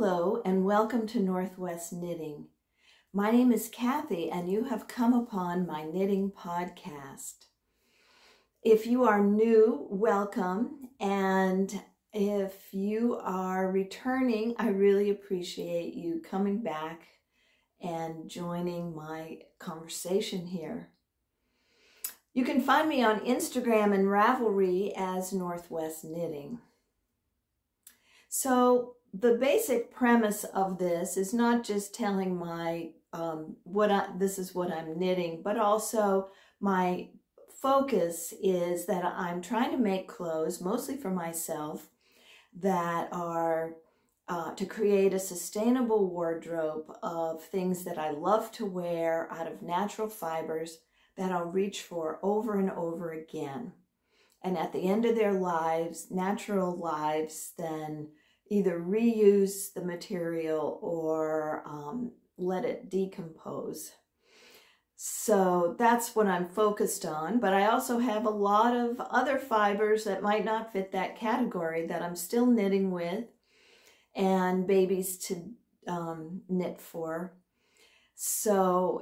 Hello and welcome to Northwest Knitting. My name is Kathy and you have come upon my knitting podcast. If you are new, welcome, and if you are returning, I really appreciate you coming back and joining my conversation here. You can find me on Instagram and Ravelry as Northwest Knitting. So the basic premise of this is not just telling my this is what I'm knitting, but also my focus is that I'm trying to make clothes, mostly for myself, that are to create a sustainable wardrobe of things that I love to wear out of natural fibers that I'll reach for over and over again. And at the end of their lives, natural lives, then either reuse the material or let it decompose. So that's what I'm focused on, but I also have a lot of other fibers that might not fit that category that I'm still knitting with, and babies to knit for. So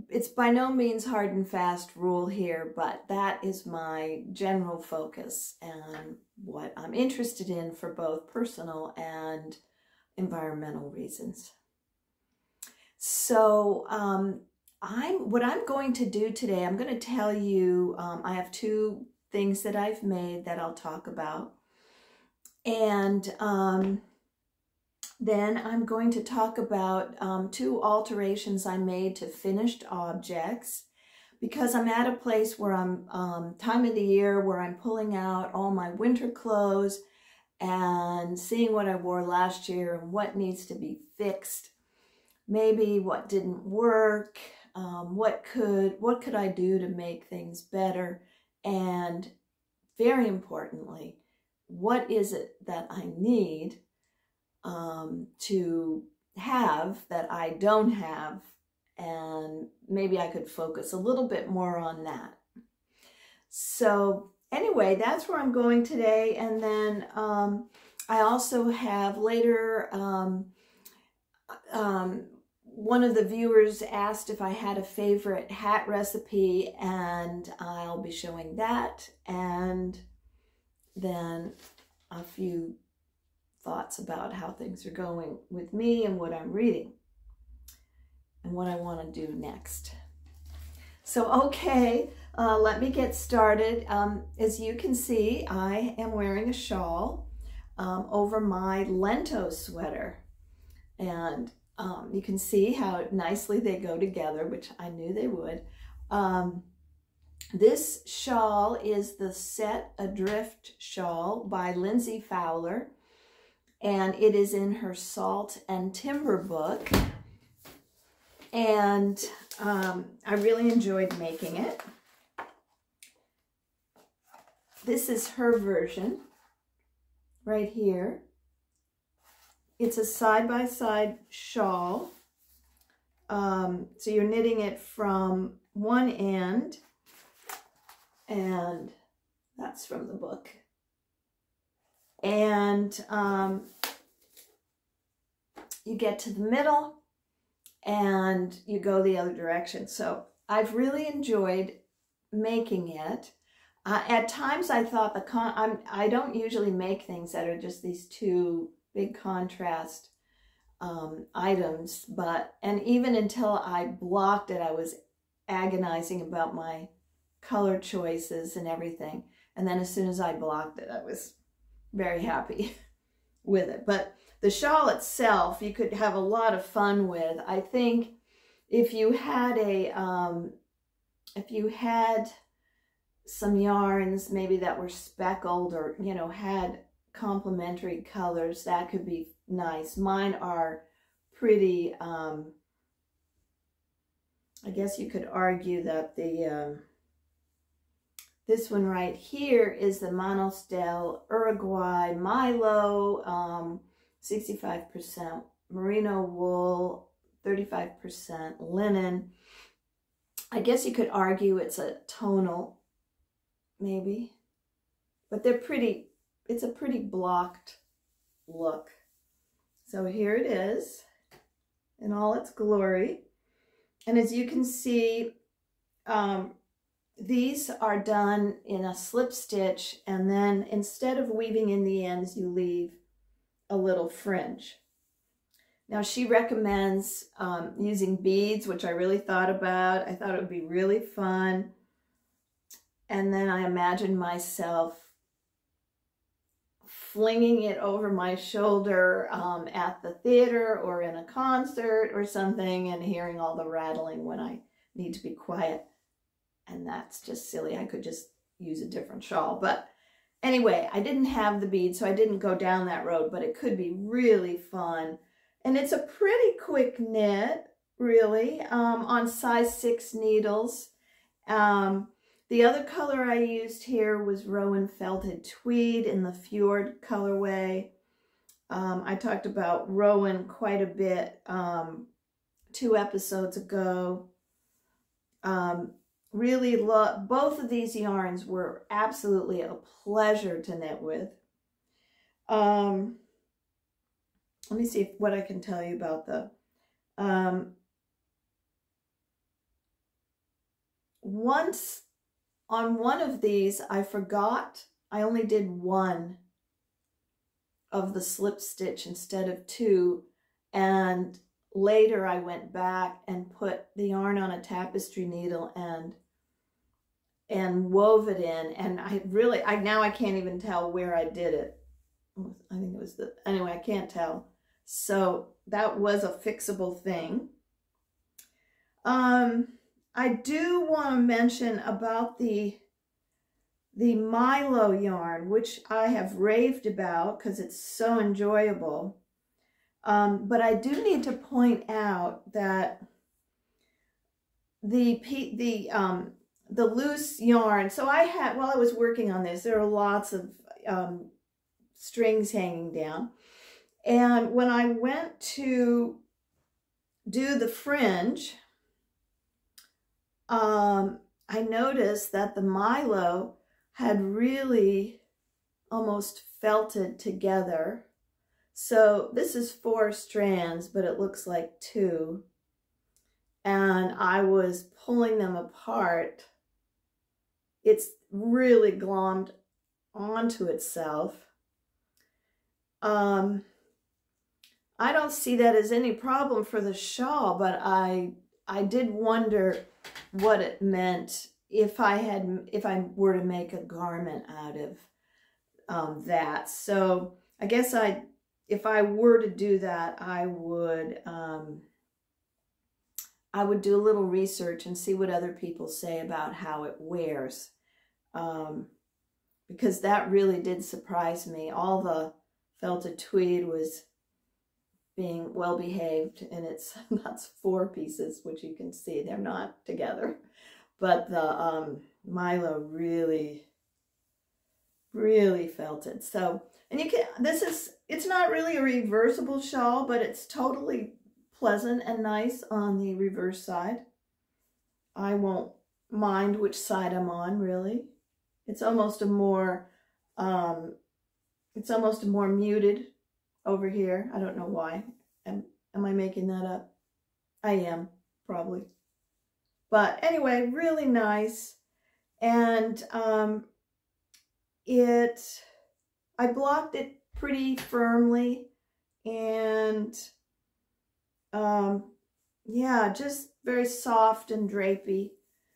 it's by no means hard and fast rule here, but that is my general focus and what I'm interested in for both personal and environmental reasons. So what I'm going to do today, I'm going to tell you, I have two things that I've made that I'll talk about. And then I'm going to talk about two alterations I made to finished objects, because I'm at a place where I'm, time of the year where I'm pulling out all my winter clothes and seeing what I wore last year and what needs to be fixed, maybe what didn't work, what could I do to make things better, and very importantly, what is it that I need to have that I don't have, and maybe I could focus a little bit more on that. So anyway, that's where I'm going today. And then I also have later, one of the viewers asked if I had a favorite hat recipe, and I'll be showing that, and then a few thoughts about how things are going with me and what I'm reading and what I want to do next. So, okay, let me get started. As you can see, I am wearing a shawl over my Lento sweater, and you can see how nicely they go together, which I knew they would. This shawl is the set Adrift Shawl by Lindsey Fowler, and it is in her Salt and Timber book, and I really enjoyed making it. This is her version right here. It's a side-by-side shawl, so you're knitting it from one end, and that's from the book. And you get to the middle and you go the other direction. So I've really enjoyed making it. At times I thought I don't usually make things that are just these two big contrast items, and even until I blocked it, I was agonizing about my color choices and everything. And then as soon as I blocked it, I was very happy with it. But the shawl itself, you could have a lot of fun with. I think if you had some yarns maybe that were speckled or, you know, had complementary colors, that could be nice. Mine are pretty, I guess you could argue that this one right here is the Manos del Uruguay Milo, 65% merino wool, 35% linen. I guess you could argue it's a tonal, maybe, but they're pretty, it's a pretty blocked look. So here it is in all its glory. And as you can see, these are done in a slip stitch, and then instead of weaving in the ends, you leave a little fringe. Now she recommends using beads, which I really thought about. I thought it would be really fun. And then I imagined myself flinging it over my shoulder at the theater or in a concert or something, and hearing all the rattling when I need to be quiet. And that's just silly. I could just use a different shawl. But anyway, I didn't have the beads, so I didn't go down that road, but it could be really fun. And it's a pretty quick knit, really, on size 6 needles. The other color I used here was Rowan Felted Tweed in the Fjord colorway. I talked about Rowan quite a bit 2 episodes ago. Really love both of these yarns. Were absolutely a pleasure to knit with. Let me see what I can tell you about the once on one of these I forgot I only did 1 of the slip stitch instead of 2, and later I went back and put the yarn on a tapestry needle and wove it in, and now I can't even tell where I did it. I think it was anyway, I can't tell. So that was a fixable thing. I do want to mention about the Milo yarn, which I have raved about because it's so enjoyable. But I do need to point out that the loose yarn, so while I was working on this, there are lots of strings hanging down. And when I went to do the fringe, I noticed that the Milo had really almost felted together. So this is 4 strands, but it looks like 2. And I was pulling them apart. It's really glommed onto itself. I don't see that as any problem for the shawl, but I did wonder what it meant if I were to make a garment out of that. So I guess if I were to do that, I would do a little research and see what other people say about how it wears, because that really did surprise me. All the felted tweed was being well behaved, and that's 4 pieces, which you can see they're not together. But the Milo really felted. So, and it's not really a reversible shawl, but it's totally pleasant and nice on the reverse side. I won't mind which side I'm on, really. It's almost a more muted over here. I don't know why. Am I making that up? I am, probably. But anyway, really nice. And I blocked it pretty firmly, and yeah, just very soft and drapey.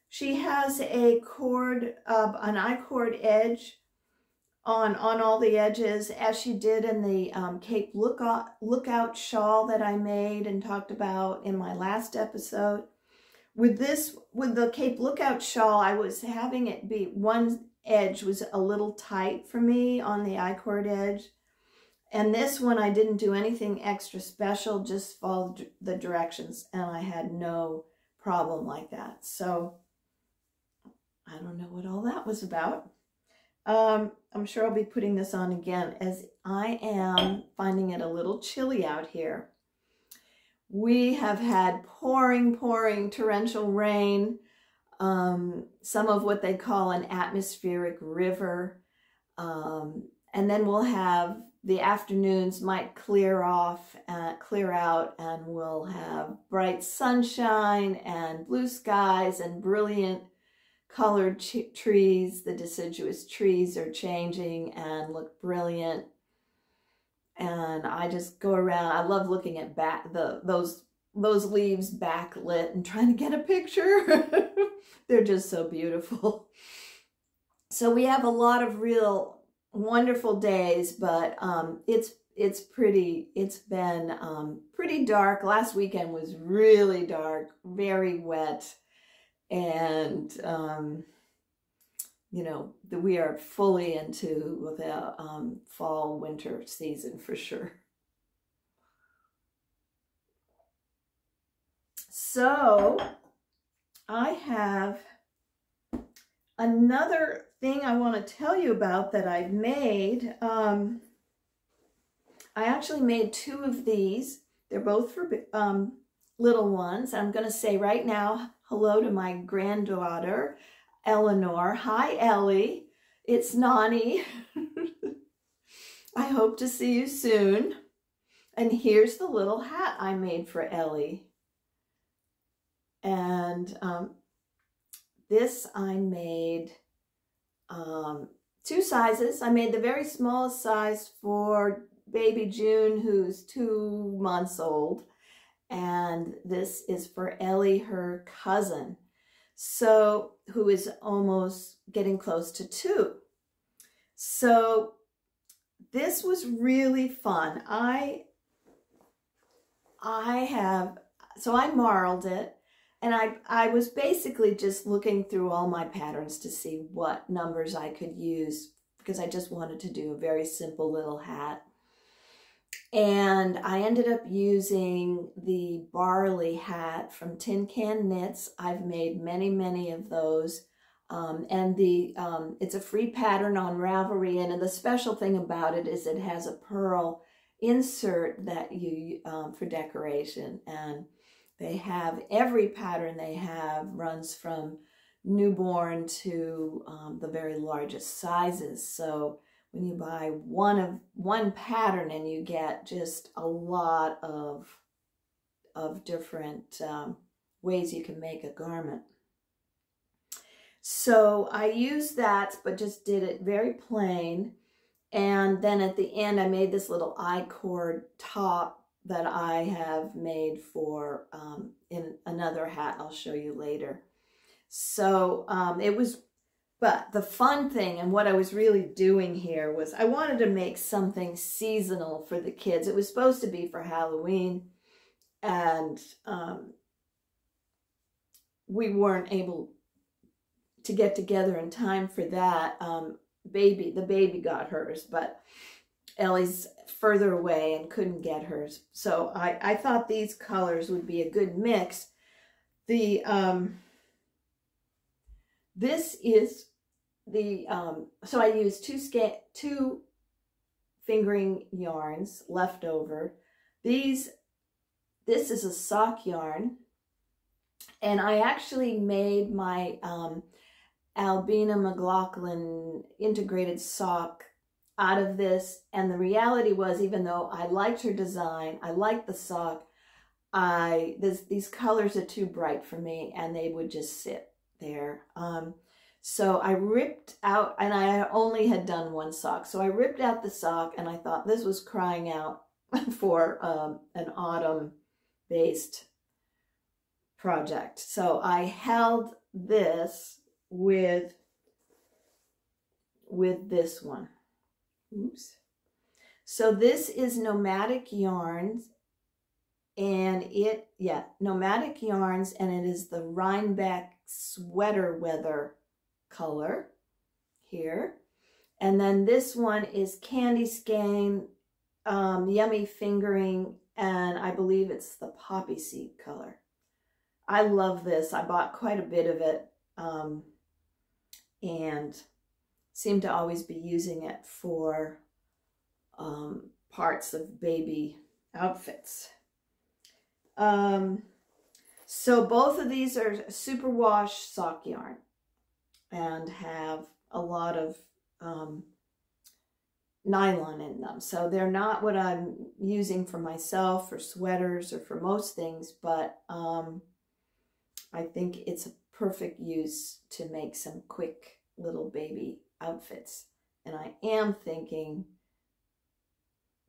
She has a cord, an I-cord edge on all the edges, as she did in the Cape Lookout shawl that I made and talked about in my last episode. With the Cape Lookout shawl, I was having it be, one edge was a little tight for me on the I-cord edge. And this one, I didn't do anything extra special, just followed the directions, and I had no problem like that. So I don't know what all that was about. I'm sure I'll be putting this on again, as I am finding it a little chilly out here. We have had pouring torrential rain, some of what they call an atmospheric river, And then we'll have the afternoons might clear out, and we'll have bright sunshine and blue skies and brilliant colored trees. The deciduous trees are changing and look brilliant. And I just go around. I love looking at those leaves backlit and trying to get a picture. They're just so beautiful. So we have a lot of real wonderful days, but it's been pretty dark. Last weekend was really dark, very wet, and you know, we are fully into the fall winter season for sure. So I have another thing I want to tell you about that I've made. I actually made 2 of these. They're both for little ones. I'm going to say right now hello to my granddaughter, Eleanor. Hi, Ellie. It's Nani. I hope to see you soon. And here's the little hat I made for Ellie. And this I made 2 sizes. I made the very smallest size for baby June, who's 2 months old. And this is for Ellie, her cousin, so who is almost getting close to 2. So this was really fun. I marled it, and I was basically just looking through all my patterns to see what numbers I could use, because I just wanted to do a very simple little hat. And I ended up using the Barley Hat from Tincanknits. I've made many of those. And it's a free pattern on Ravelry. And the special thing about it is it has a pearl insert that you for decoration. And they have every pattern they have runs from newborn to the very largest sizes. So when you buy one pattern, and you get just a lot of different ways you can make a garment. So I used that, but just did it very plain. And then at the end, I made this little I-cord top that I have made for in another hat I'll show you later. So but the fun thing, and what I was really doing here, was I wanted to make something seasonal for the kids. It was supposed to be for Halloween, and we weren't able to get together in time for that. The baby got hers, but Ellie's further away and couldn't get hers. So I thought these colors would be a good mix. This is so I used 2 fingering yarns left over. This is a sock yarn, and I actually made my Albina McLaughlin integrated sock out of this. And the reality was, even though I liked her design, I liked the sock, these colors are too bright for me, and they would just sit there. So I ripped out, and I only had done 1 sock. So I ripped out the sock, and I thought this was crying out for an autumn-based project. So I held this with this one. Oops. So this is Nomadic yarns, and Nomadic yarns, and it is the Rhinebeck sweater weather color here. And then this one is Candyskein, Yummy Fingering, and I believe it's the Poppyseed color. I love this. I bought quite a bit of it, and seem to always be using it for parts of baby outfits. So both of these are superwash sock yarn and have a lot of nylon in them. So they're not what I'm using for myself, for sweaters, or for most things, but I think it's a perfect use to make some quick little baby outfits. And I am thinking,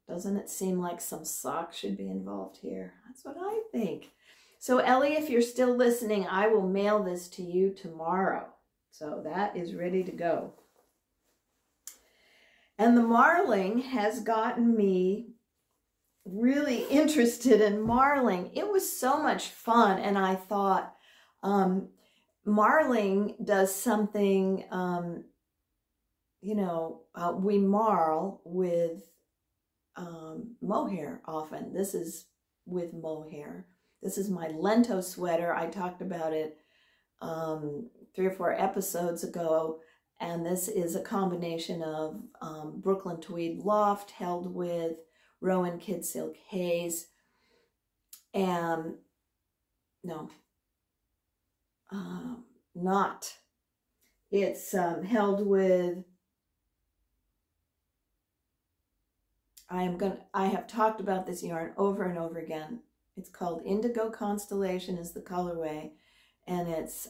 doesn't it seem like some socks should be involved here? That's what I think. So Ellie, if you're still listening, I will mail this to you tomorrow. So that is ready to go. And the marling has gotten me really interested in marling. It was so much fun, and I thought marling does something, you know, we marl with mohair often. This is with mohair. This is my Lento sweater. I talked about it 3 or 4 episodes ago. And this is a combination of Brooklyn Tweed Loft held with Rowan Kid Silk Haze. And no, not. It's held with, I have talked about this yarn over and over again. It's called Indigo Constellation is the colorway. And it's,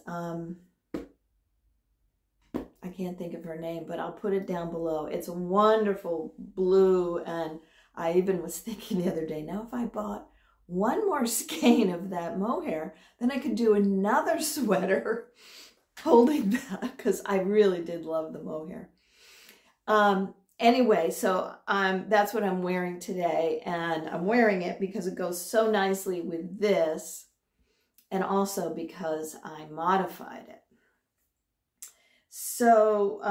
I can't think of her name, but I'll put it down below. It's a wonderful blue, and I even was thinking the other day, now if I bought one more skein of that mohair, then I could do another sweater holding that, because I really did love the mohair. Anyway, so that's what I'm wearing today, and I'm wearing it because it goes so nicely with this, and also because I modified it. So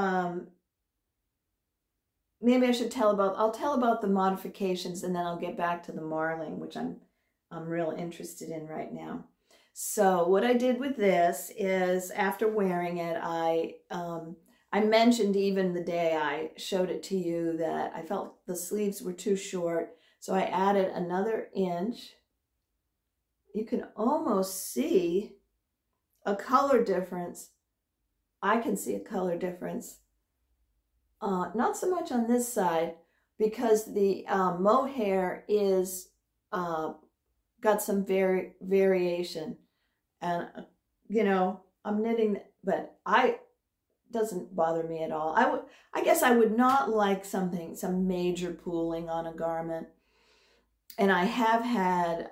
maybe I should I'll tell about the modifications, and then I'll get back to the marling, which I'm real interested in right now. So what I did with this is, after wearing it, I mentioned even the day I showed it to you that I felt the sleeves were too short, so I added another inch. You can almost see a color difference. I can see a color difference. Not so much on this side, because the mohair is got some variation, and you know, I'm knitting, but doesn't bother me at all. I guess I would not like some major pooling on a garment. And I have had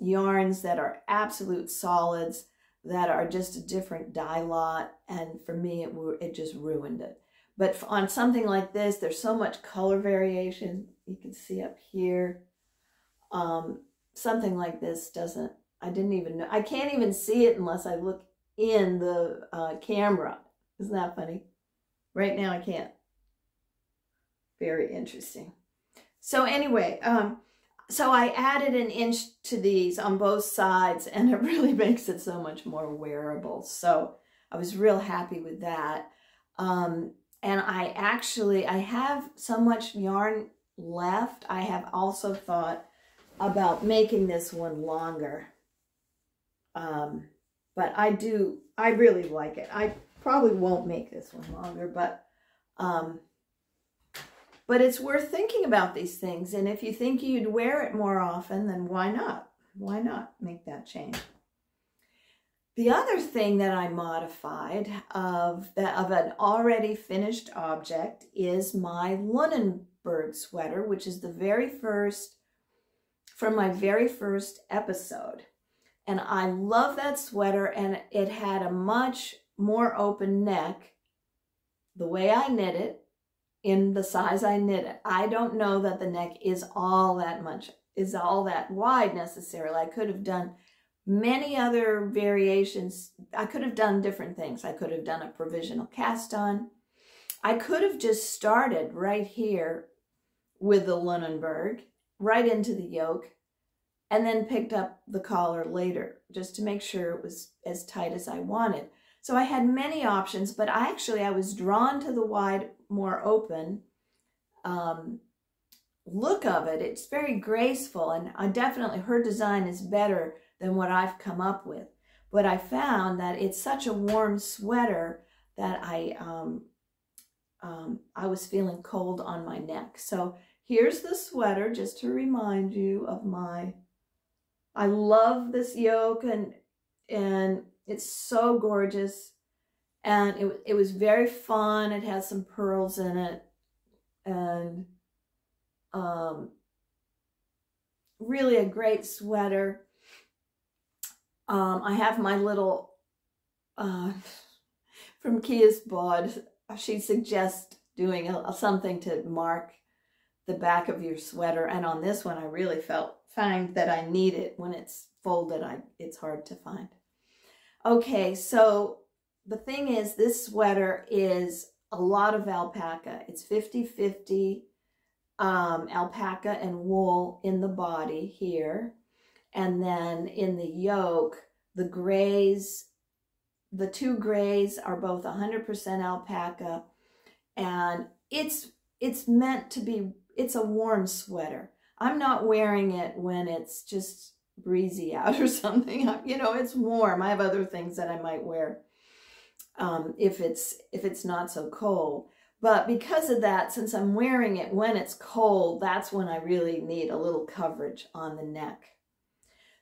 yarns that are absolute solids that are just a different dye lot, and for me it just ruined it. But on something like this, there's so much color variation. You can see up here. Something like this doesn't, I didn't even know, I can't even see it unless I look in the camera. Isn't that funny? Right now I can't. Very interesting. So anyway, so I added an inch to these on both sides, and it really makes it so much more wearable. So I was real happy with that. And I have so much yarn left. I have also thought about making this one longer. But I really like it. I probably won't make this one longer, but it's worth thinking about these things. And if you think you'd wear it more often, then why not? Why not make that change? The other thing that I modified of an already finished object is my Lunenburg sweater, which is the very first, from my very first episode. And I love that sweater, and it had a much more open neck, the way I knit it, in the size I knit it. I don't know that the neck is all that wide necessarily. I could have done many other variations. I could have done different things. I could have done a provisional cast on. I could have just started right here with the Lunenburg, right into the yoke, and then picked up the collar later, just to make sure it was as tight as I wanted. So I had many options, but I was drawn to the wide, more open look of it. It's very graceful, and definitely her design is better than what I've come up with. But I found that it's such a warm sweater that I I was feeling cold on my neck. So here's the sweater, just to remind you of I love this yoke, and it's so gorgeous. And it was very fun. It has some pearls in it. And really a great sweater. I have my little, from Kia's bod, she suggests doing something to mark the back of your sweater. And on this one, I really find that I need it. When it's folded, it's hard to find. Okay, so the thing is, this sweater is a lot of alpaca. It's 50-50 alpaca and wool in the body here. And then in the yoke, the grays, the two grays are both 100% alpaca. And it's meant to be, it's a warm sweater. I'm not wearing it when it's just breezy out or something. You know, it's warm. I have other things that I might wear if it's not so cold. But because of that, since I'm wearing it when it's cold, that's when I really need a little coverage on the neck.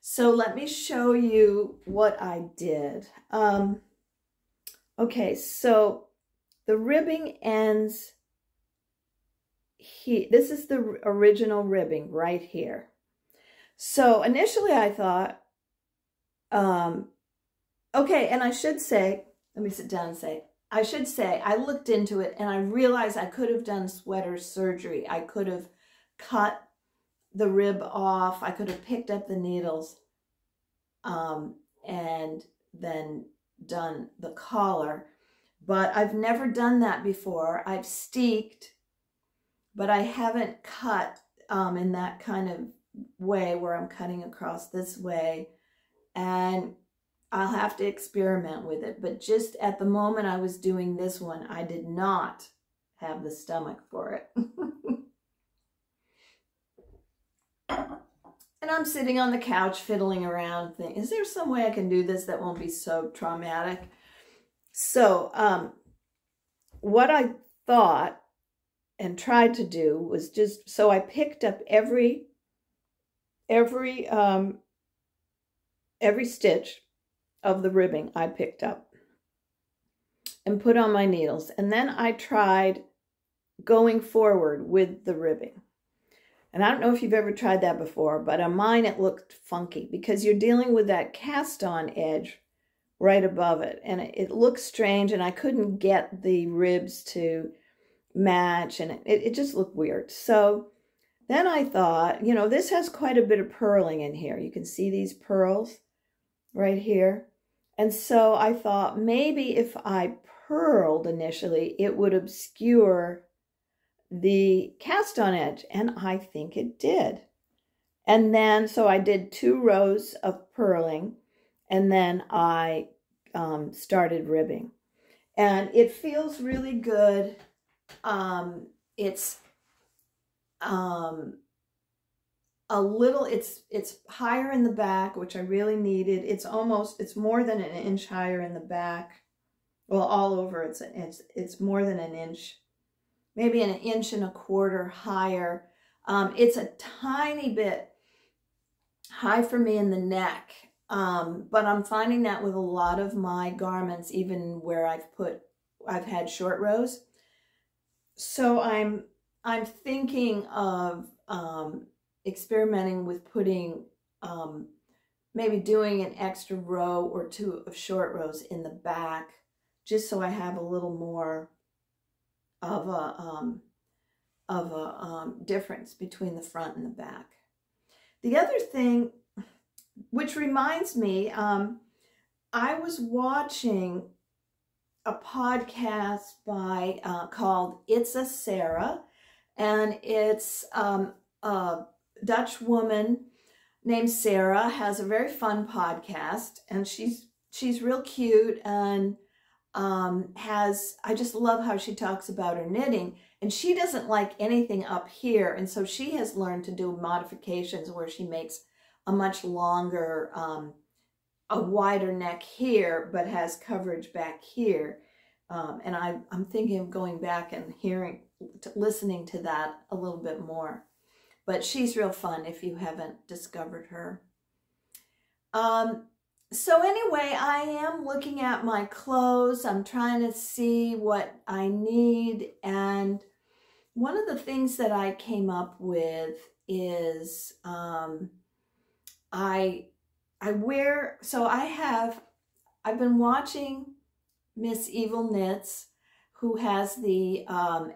So let me show you what I did. Okay, so the ribbing ends here. This is the original ribbing right here. So initially I thought, okay, and I should say, let me sit down and say, I should say, I looked into it and I realized I could have done sweater surgery. I could have cut the rib off. I could have picked up the needles and then done the collar. But I've never done that before. I've steeked, but I haven't cut in that kind of way where I'm cutting across this way. And I'll have to experiment with it. But just at the moment I was doing this one, I did not have the stomach for it. And I'm sitting on the couch fiddling around thinking, is there some way I can do this that won't be so traumatic? So what I thought and tried to do was just, so I picked up every stitch of the ribbing I picked up and put on my needles. And then I tried going forward with the ribbing. And I don't know if you've ever tried that before, but on mine it looked funky because you're dealing with that cast on edge right above it. And it looks strange, and I couldn't get the ribs to match, and it just looked weird. So then I thought, you know, this has quite a bit of purling in here. You can see these pearls right here. And so I thought maybe if I purled initially, it would obscure the cast on edge, and I think it did. And then, so I did 2 rows of purling, and then I started ribbing. And it feels really good. It's a little, it's higher in the back, which I really needed. It's more than an inch higher in the back. Well, all over it's more than an inch, maybe an inch and a quarter higher. It's a tiny bit high for me in the neck. But I'm finding that with a lot of my garments, even where I've had short rows. So I'm thinking of experimenting with putting, maybe doing an extra row or 2 of short rows in the back, just so I have a little more of a difference between the front and the back. The other thing, which reminds me, I was watching a podcast called It's a Sarah, and it's a Dutch woman named Sarah, has a very fun podcast, and she's real cute, and I just love how she talks about her knitting, and she doesn't like anything up here, and so she has learned to do modifications where she makes a much longer, a wider neck here, but has coverage back here. And I'm thinking of going back and listening to that a little bit more. But she's real fun if you haven't discovered her. So anyway, I am looking at my clothes. I'm trying to see what I need. And one of the things that I came up with is I've been watching Miss.Evil.Knits, who has the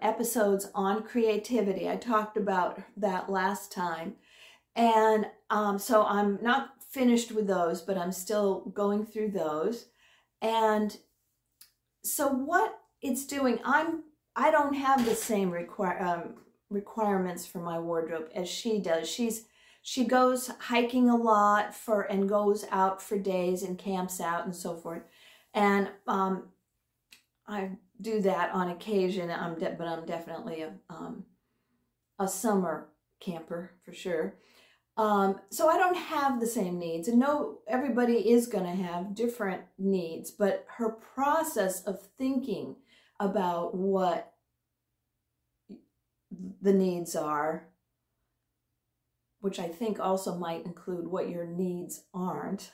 episodes on creativity. I talked about that last time. And so I'm not finished with those, but I'm still going through those. And so what it's doing, I don't have the same requirements for my wardrobe as she does. She goes hiking a lot and goes out for days and camps out and so forth. And I do that on occasion. But I'm definitely a summer camper for sure. So I don't have the same needs, and no, everybody is going to have different needs, but her process of thinking about what the needs are, which I think also might include what your needs aren't,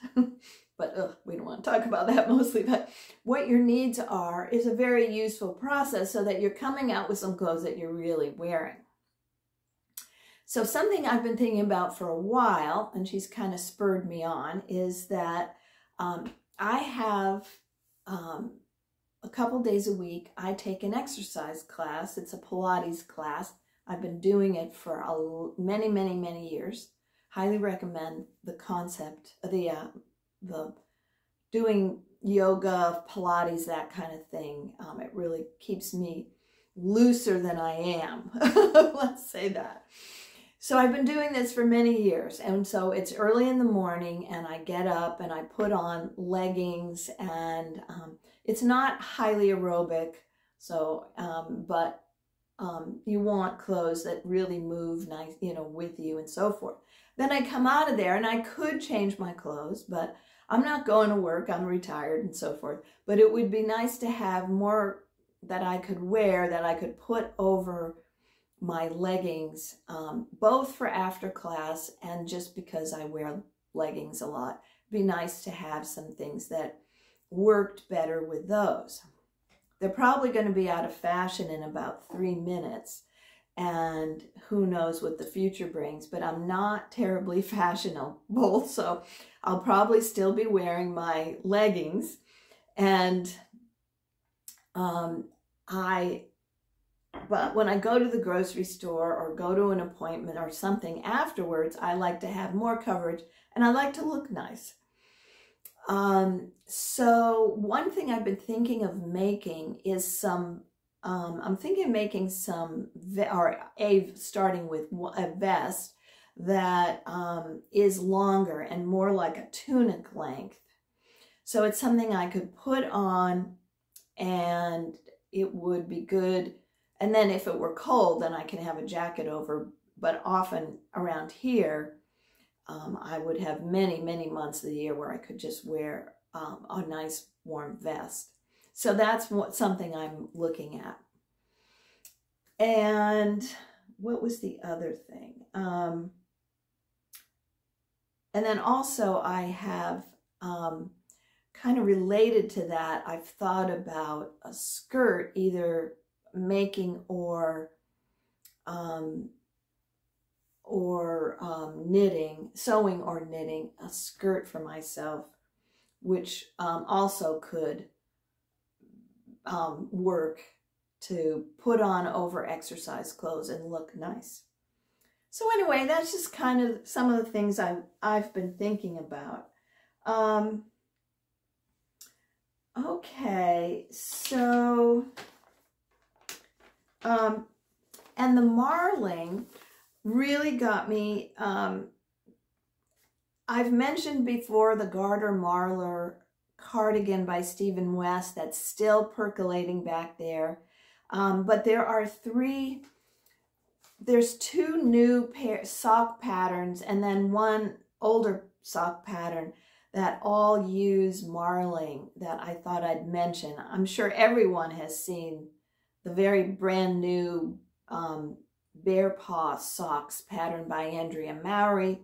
but we don't want to talk about that mostly, but what your needs are is a very useful process so that you're coming out with some clothes that you're really wearing. So something I've been thinking about for a while, and she's kind of spurred me on, is that I have a couple days a week, I take an exercise class. It's a Pilates class. I've been doing it for many, many, many years. Highly recommend the concept, the doing yoga, Pilates, that kind of thing. It really keeps me looser than I am. Let's say that. So I've been doing this for many years, and so it's early in the morning, and I get up and I put on leggings, and it's not highly aerobic, so but you want clothes that really move nice, with you and so forth. Then I come out of there, and I could change my clothes, but I'm not going to work. I'm retired and so forth. But it would be nice to have more that I could wear, that I could put over my leggings, both for after class and just because I wear leggings a lot. It'd be nice to have some things that worked better with those. They're probably going to be out of fashion in about 3 minutes, and who knows what the future brings, but I'm not terribly fashionable, so I'll probably still be wearing my leggings. And but when I go to the grocery store or go to an appointment or something afterwards, I like to have more coverage and I like to look nice. So one thing I've been thinking of making is I'm thinking of making starting with a vest that is longer and more like a tunic length. So it's something I could put on and it would be good. And then if it were cold, then I can have a jacket over. But often around here, I would have many, many months of the year where I could just wear a nice warm vest. So that's something I'm looking at. And what was the other thing? And then also I have, kind of related to that, I've thought about a skirt, either making or knitting, sewing or knitting a skirt for myself, which also could work to put on over exercise clothes and look nice. So anyway, that's just kind of some of the things I've been thinking about. Okay, so and the marling really got me. I've mentioned before the Garter Marler cardigan by Stephen West that's still percolating back there. But there's 2 new sock patterns and then one older sock pattern that all use marling that I thought I'd mention. I'm sure everyone has seen the very brand new Bear Paw Socks pattern by Andrea Mowry.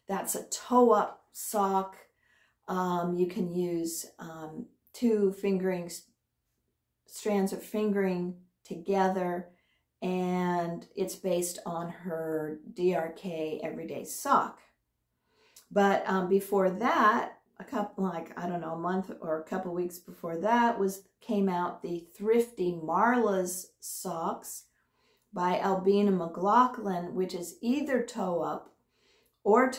That's a toe-up sock. You can use two strands of fingering together, and it's based on her DRK Everyday Sock. But before that, a month or a couple weeks before that came out the Thrifty Marla's socks by Albina McLaughlin, which is either toe up or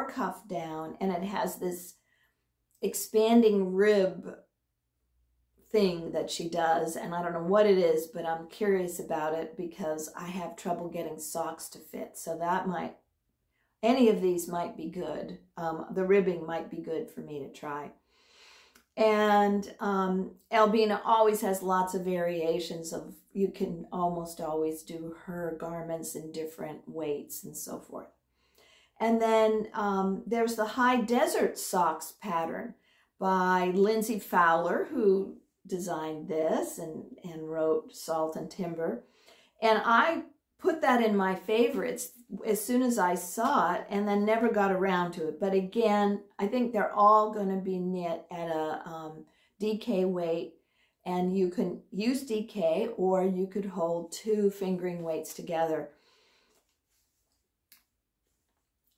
cuff down, and it has this expanding rib thing that she does, and I don't know what it is, but I'm curious about it because I have trouble getting socks to fit. So any of these might be good. The ribbing might be good for me to try. And Albina always has lots of variations of, you can almost always do her garments in different weights and so forth. And then there's the High Desert Socks pattern by Lindsey Fowler, who designed this and wrote Salt and Timber. And I put that in my favorites as soon as I saw it, and then never got around to it. But again, I think they're all going to be knit at a DK weight, and you can use DK, or you could hold two fingering weights together.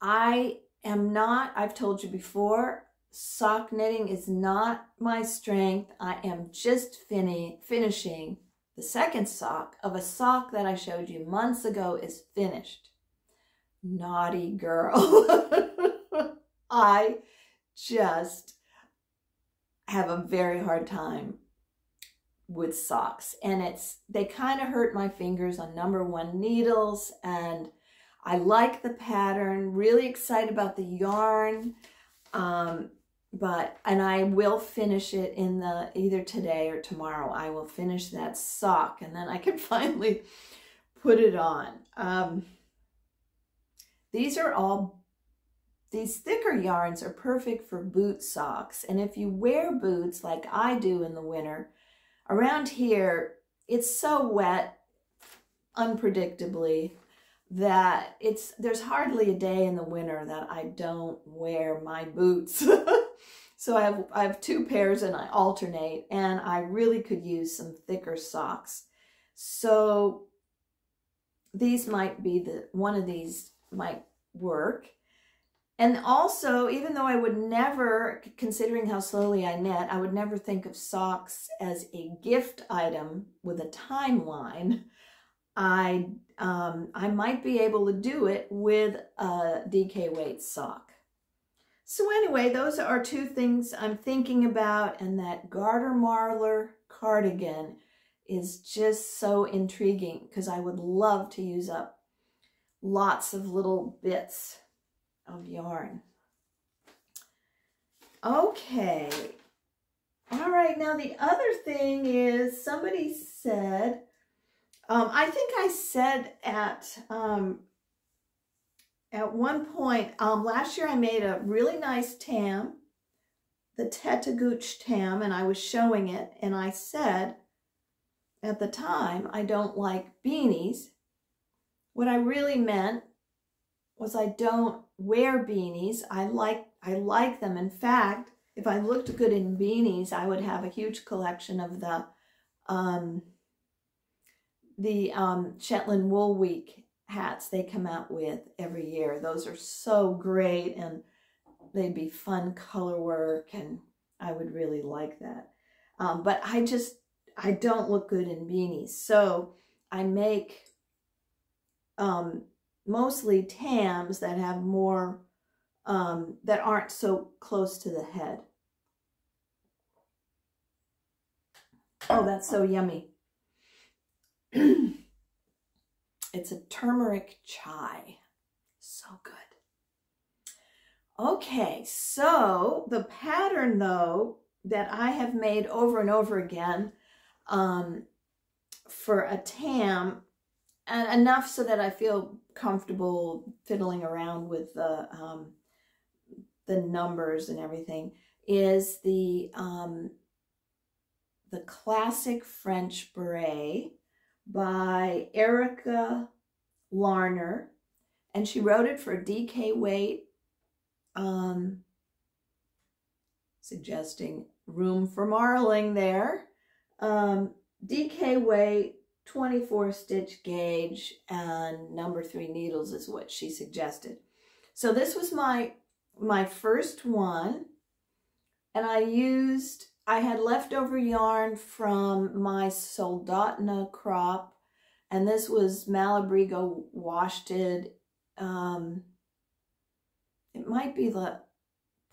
I've told you before, sock knitting is not my strength. I am just finishing the second sock of a sock that I showed you months ago is finished. Naughty girl. I just have a very hard time with socks, and they kind of hurt my fingers on #1 needles, and I like the pattern, really excited about the yarn, and I will finish it in either today or tomorrow. I will finish that sock, and then I can finally put it on. These thicker yarns are perfect for boot socks, and if you wear boots like I do in the winter, around here it's so wet unpredictably that there's hardly a day in the winter that I don't wear my boots. So I have two pairs and I alternate, and I really could use some thicker socks. So these might be one of these might work. And also, even though I would never, considering how slowly I knit, I would never think of socks as a gift item with a timeline. I might be able to do it with a DK weight sock. So anyway, those are two things I'm thinking about, and that Garter Marler cardigan is just so intriguing because I would love to use up lots of little bits of yarn. Okay. All right, now the other thing is somebody said, I think I said at one point, last year I made a really nice tam, the Tetagooch tam, and I was showing it, and I said at the time, I don't like beanies. What I really meant was I don't wear beanies. I like them. In fact, if I looked good in beanies, I would have a huge collection of the Shetland Wool Week hats they come out with every year. Those are so great, and they'd be fun color work, and I would really like that. But I don't look good in beanies, so I make mostly tams that have more, that aren't so close to the head. Oh, that's so yummy. It's a turmeric chai. So good. Okay, so the pattern, though, that I have made over and over again for a tam, and enough so that I feel comfortable fiddling around with the numbers and everything, is the classic French beret by Erika Larner, and she wrote it for DK weight, suggesting room for marling there. DK weight, 24 stitch gauge, and number 3 needles is what she suggested. So this was my first one, and I had leftover yarn from my Soldotna crop, and this was Malabrigo worsted. It might be the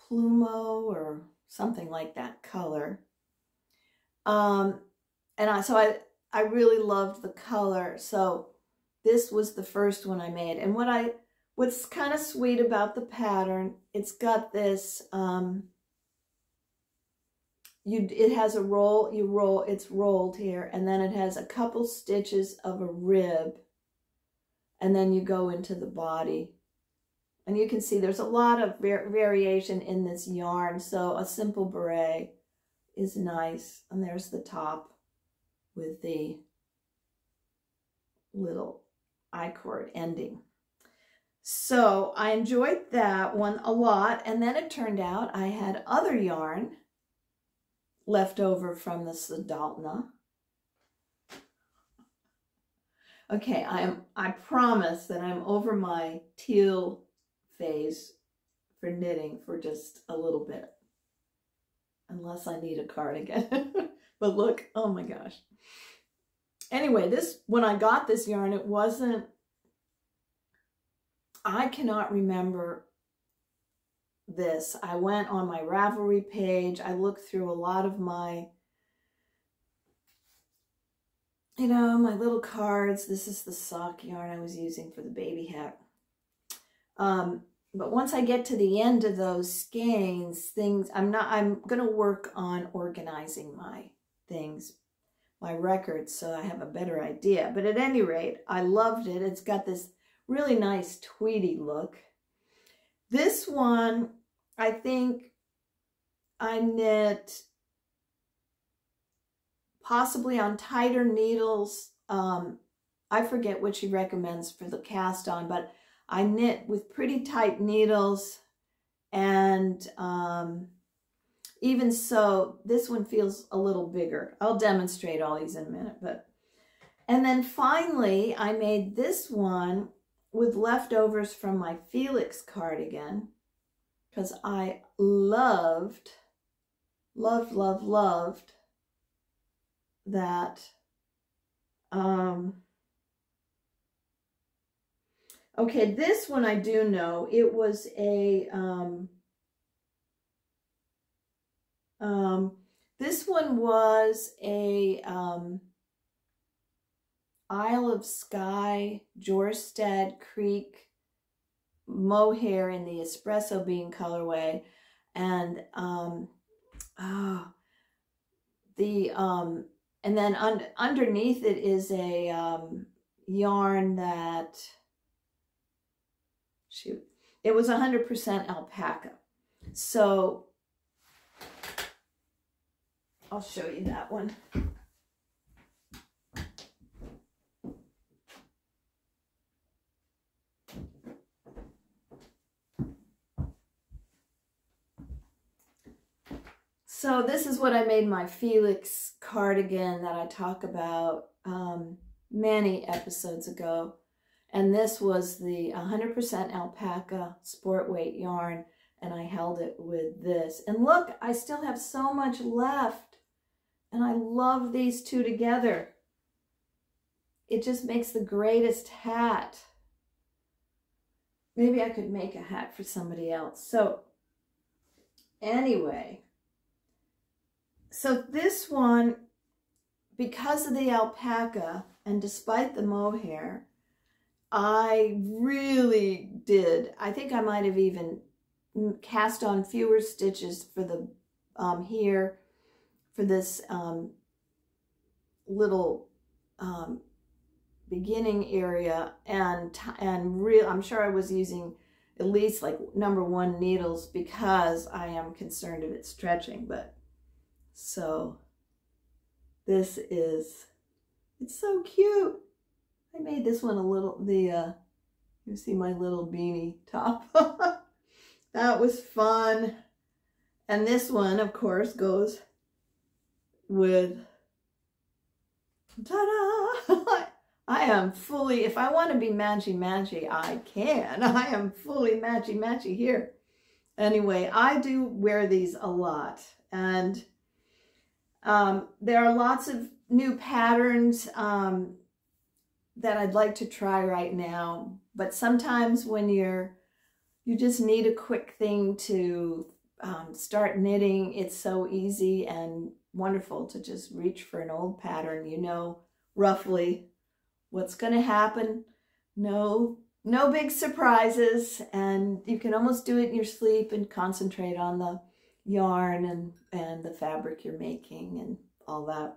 Plumo or something like that color. And I really loved the color, so this was the first one I made. And what's kind of sweet about the pattern, it's got this, it has a roll, it's rolled here, and then it has a couple stitches of a rib, and then you go into the body. And you can see there's a lot of variation in this yarn, so a simple beret is nice. And there's the top with the little I-cord ending. So I enjoyed that one a lot, and then it turned out I had other yarn left over from the Soldotna. Okay, I promise that I'm over my teal phase for knitting for just a little bit, unless I need a cardigan. But look, oh my gosh. Anyway, when I got this yarn, it wasn't, I cannot remember this. I went on my Ravelry page. I looked through a lot of my, my little cards. This is the sock yarn I was using for the baby hat. But once I get to the end of those skeins, I'm going to work on organizing my things, my records, so I have a better idea. But at any rate, I loved it. It's got this really nice tweedy look. This one, I think I knit possibly on tighter needles. I forget what she recommends for the cast on, but I knit with pretty tight needles, and even so, this one feels a little bigger. I'll demonstrate all these in a minute. And then finally, I made this one with leftovers from my Felix cardigan, because I loved that. Okay, this one I do know. It was a, this one was a Isle of Skye, Jorstad Creek mohair in the espresso bean colorway, and and then underneath it is a yarn that, shoot, it was 100% alpaca. So I'll show you that one. So this is what I made my Felix cardigan that I talk about many episodes ago. And this was the 100% alpaca sport weight yarn, and I held it with this. And look, I still have so much left, and I love these two together. It just makes the greatest hat. Maybe I could make a hat for somebody else. So anyway, so this one, because of the alpaca and despite the mohair, I really did. I think I might have even cast on fewer stitches for the here for this little beginning area, and I'm sure I was using at least like #1 needles because I am concerned of it stretching. But so this is, it's so cute. I made this one a little, you see my little beanie top. That was fun. And this one, of course, goes with, ta-da! I am fully, if I want to be matchy-matchy, I can. I am fully matchy-matchy here. Anyway, I do wear these a lot. And there are lots of new patterns that I'd like to try right now. But sometimes when you just need a quick thing to start knitting, it's so easy and wonderful to just reach for an old pattern. You know roughly what's going to happen. No big surprises, and you can almost do it in your sleep and concentrate on the yarn and the fabric you're making and all that.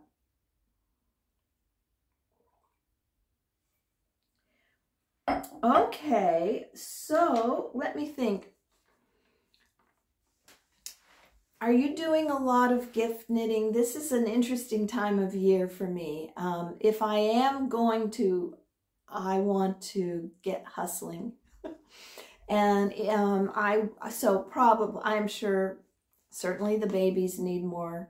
Okay, so let me think. Are you doing a lot of gift knitting? This is an interesting time of year for me. If I am going to, I want to get hustling. And I'm sure certainly the babies need more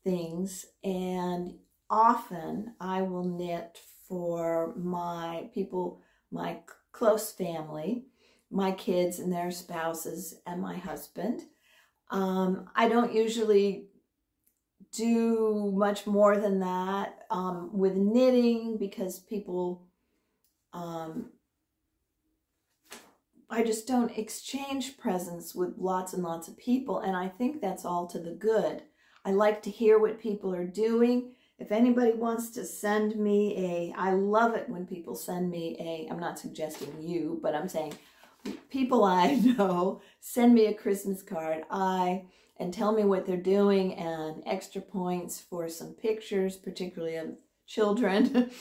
things. And often I will knit for my people, my close family, my kids and their spouses and my husband. I don't usually do much more than that with knitting because people, I just don't exchange presents with lots and lots of people, and I think that's all to the good. I like to hear what people are doing. If anybody wants to send me I love it when people send me I'm not suggesting you, but I'm saying people I know send me a Christmas card and tell me what they're doing and extra points for some pictures, particularly of children,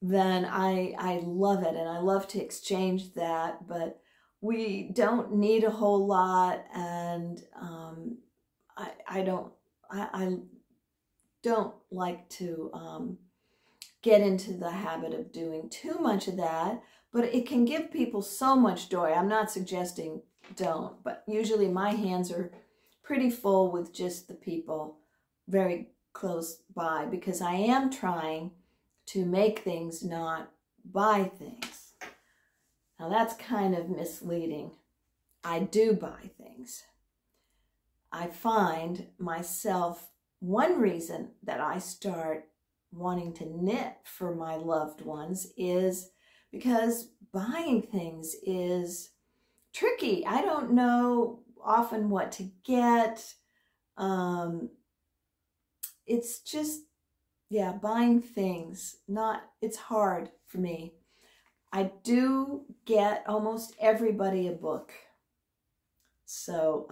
then I love it, and I love to exchange that. But we don't need a whole lot, and I don't like to get into the habit of doing too much of that. But it can give people so much joy. I'm not suggesting don't, but usually my hands are pretty full with just the people very close by because I am trying to make things, not buy things. Now that's kind of misleading. I do buy things. I find myself, one reason that I start wanting to knit for my loved ones is because buying things is tricky. I don't know often what to get. It's just, yeah, buying things, it's hard for me. I do get almost everybody a book. So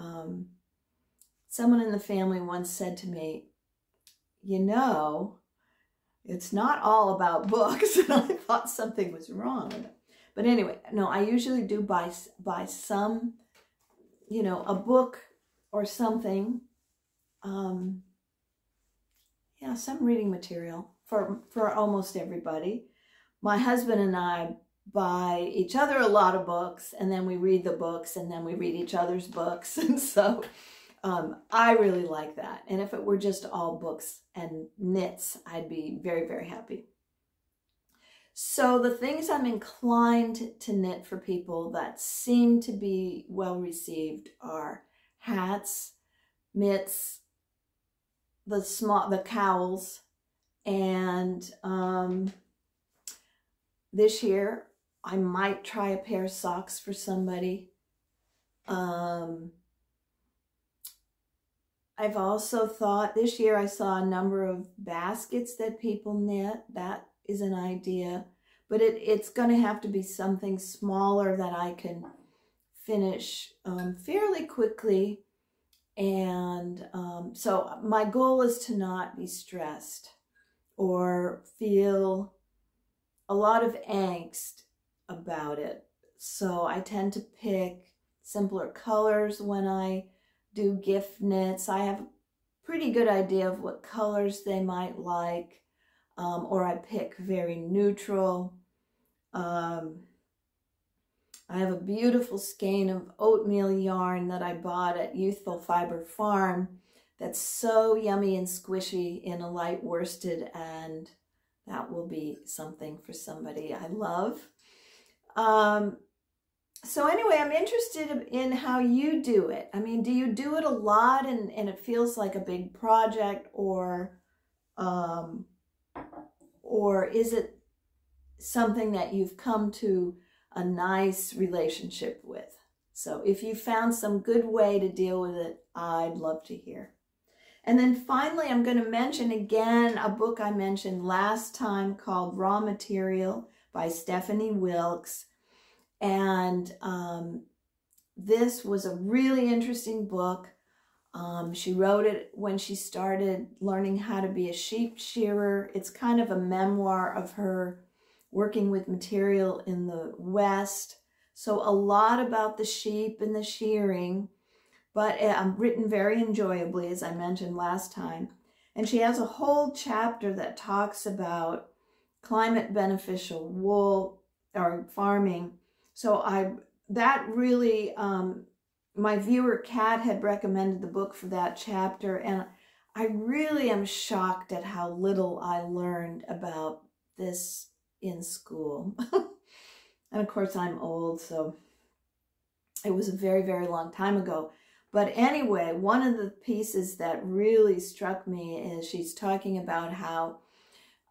someone in the family once said to me, you know, it's not all about books. And I thought something was wrong with it. But anyway, no, I usually do buy some, you know, a book or something. Yeah, some reading material for almost everybody. My husband and I buy each other a lot of books, and then we read the books, and then we read each other's books. And so I really like that. And if it were just all books and knits, I'd be very, very happy. So the things I'm inclined to knit for people that seem to be well received are hats, mitts, the cowls, and this year I might try a pair of socks for somebody. I've also thought, this year I saw a number of baskets that people knit. That is an idea, but it's going to have to be something smaller that I can finish fairly quickly. And so my goal is to not be stressed or feel a lot of angst about it. So I tend to pick simpler colors when I do gift knits. I have a pretty good idea of what colors they might like, or I pick very neutral. I have a beautiful skein of oatmeal yarn that I bought at Youthful Fiber Farm that's so yummy and squishy in a light worsted, and that will be something for somebody I love. So anyway, I'm interested in how you do it. I mean, do you do it a lot and it feels like a big project, or is it something that you've come to a nice relationship with? So if you found some good way to deal with it, I'd love to hear. And then finally, I'm going to mention again a book I mentioned last time called Raw Material by Stephanie Wilkes. And this was a really interesting book. She wrote it when she started learning how to be a sheep shearer. It's kind of a memoir of her working with material in the West. So a lot about the sheep and the shearing, but written very enjoyably, as I mentioned last time. And she has a whole chapter that talks about climate beneficial wool or farming. So that really, my viewer Kat had recommended the book for that chapter, and I really am shocked at how little I learned about this in school. And of course I'm old, so it was a very, very long time ago. But anyway, one of the pieces that really struck me is she's talking about how,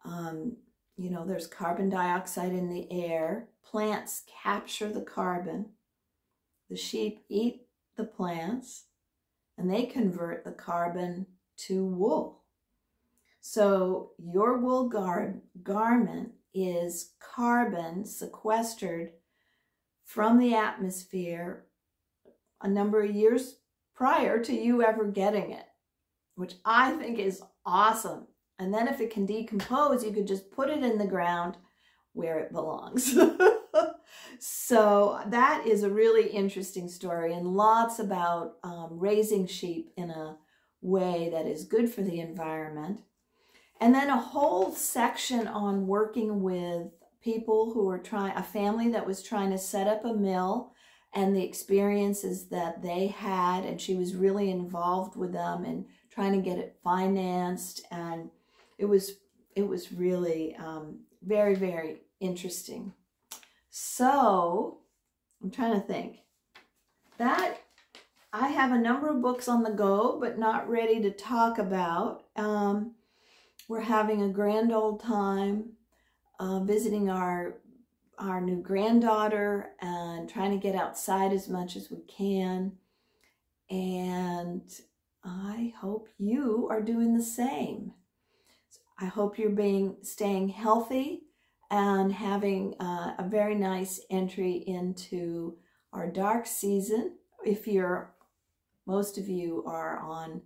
you know, there's carbon dioxide in the air. Plants capture the carbon. The sheep eat the plants, and they convert the carbon to wool. So your wool garment is carbon sequestered from the atmosphere a number of years prior to you ever getting it, which I think is awesome. And then if it can decompose, you could just put it in the ground where it belongs. So that is a really interesting story, and lots about raising sheep in a way that is good for the environment. And then a whole section on working with people who were a family that was trying to set up a mill, and the experiences that they had, and she was really involved with them and trying to get it financed, and it was really very, very interesting. So I'm trying to think that I have a number of books on the go, but not ready to talk about. We're having a grand old time visiting our new granddaughter and trying to get outside as much as we can. And I hope you are doing the same. I hope you're staying healthy and having a very nice entry into our dark season. Most of you are on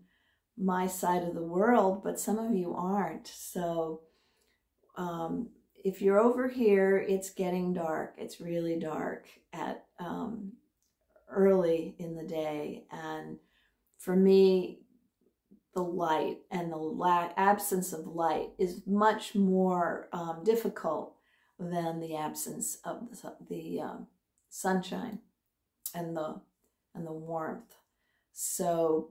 my side of the world, but some of you aren't. So if you're over here, it's getting dark. It's really dark at early in the day. And for me, the light and the absence of light is much more difficult than the absence of the sunshine and the warmth. So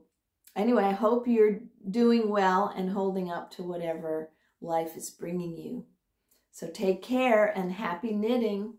anyway, I hope you're doing well and holding up to whatever life is bringing you. So take care and happy knitting.